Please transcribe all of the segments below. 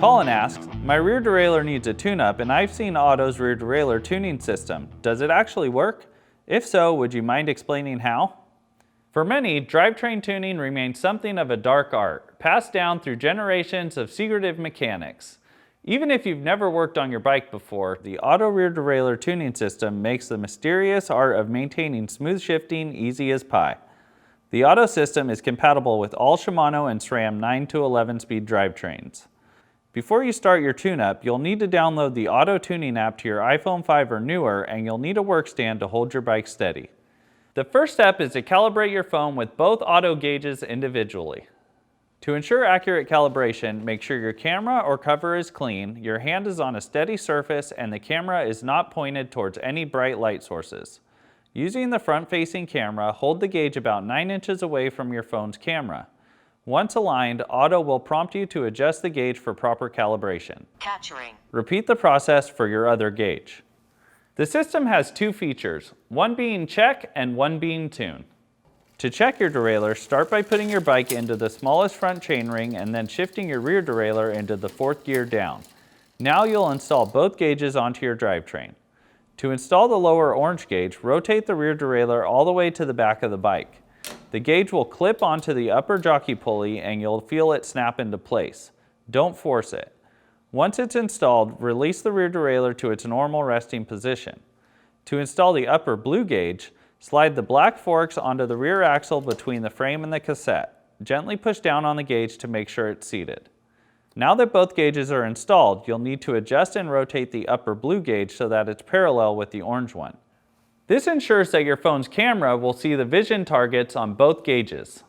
Colin asks, my rear derailleur needs a tune-up and I've seen OTTO's rear derailleur tuning system. Does it actually work? If so, would you mind explaining how? For many, drivetrain tuning remains something of a dark art, passed down through generations of secretive mechanics. Even if you've never worked on your bike before, the OTTO rear derailleur tuning system makes the mysterious art of maintaining smooth shifting easy as pie. The OTTO system is compatible with all Shimano and SRAM 9 to 11 speed drivetrains. Before you start your tune-up, you'll need to download the OTTO tuning app to your iPhone 5 or newer, and you'll need a work stand to hold your bike steady. The first step is to calibrate your phone with both OTTO gauges individually. To ensure accurate calibration, make sure your camera or cover is clean, your hand is on a steady surface, and the camera is not pointed towards any bright light sources. Using the front-facing camera, hold the gauge about 9 inches away from your phone's camera. Once aligned, OTTO will prompt you to adjust the gauge for proper calibration. Capturing. Repeat the process for your other gauge. The system has two features, one being check and one being tune. To check your derailleur, start by putting your bike into the smallest front chainring and then shifting your rear derailleur into the 4th gear down. Now you'll install both gauges onto your drivetrain. To install the lower orange gauge, rotate the rear derailleur all the way to the back of the bike. The gauge will clip onto the upper jockey pulley and you'll feel it snap into place. Don't force it. Once it's installed, release the rear derailleur to its normal resting position. To install the upper blue gauge, slide the black forks onto the rear axle between the frame and the cassette. Gently push down on the gauge to make sure it's seated. Now that both gauges are installed, you'll need to adjust and rotate the upper blue gauge so that it's parallel with the orange one. This ensures that your phone's camera will see the vision targets on both gauges.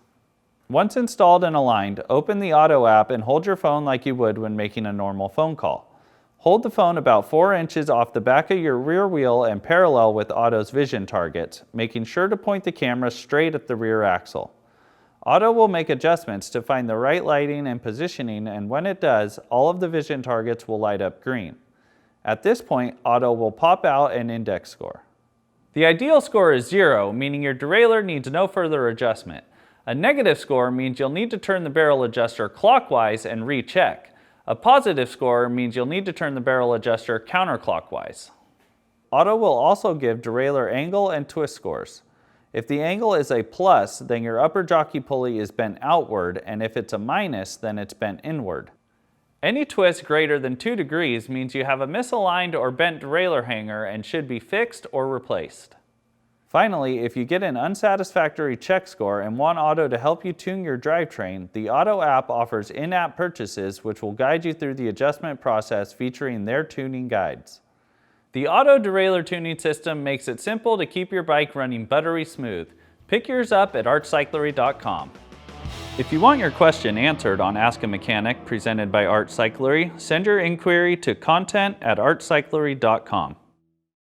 Once installed and aligned, open the OTTO app and hold your phone like you would when making a normal phone call. Hold the phone about 4 inches off the back of your rear wheel and parallel with OTTO's vision targets, making sure to point the camera straight at the rear axle. OTTO will make adjustments to find the right lighting and positioning, and when it does, all of the vision targets will light up green. At this point, OTTO will pop out an index score. The ideal score is 0, meaning your derailleur needs no further adjustment. A negative score means you'll need to turn the barrel adjuster clockwise and recheck. A positive score means you'll need to turn the barrel adjuster counterclockwise. OTTO will also give derailleur angle and twist scores. If the angle is a plus, then your upper jockey pulley is bent outward, and if it's a minus, then it's bent inward. Any twist greater than 2 degrees means you have a misaligned or bent derailleur hanger and should be fixed or replaced. Finally, if you get an unsatisfactory check score and want OTTO to help you tune your drivetrain, the OTTO app offers in-app purchases which will guide you through the adjustment process featuring their tuning guides. The OTTO derailleur tuning system makes it simple to keep your bike running buttery smooth. Pick yours up at artcyclery.com. If you want your question answered on Ask a Mechanic presented by Art Cyclery, send your inquiry to content@artcyclery.com.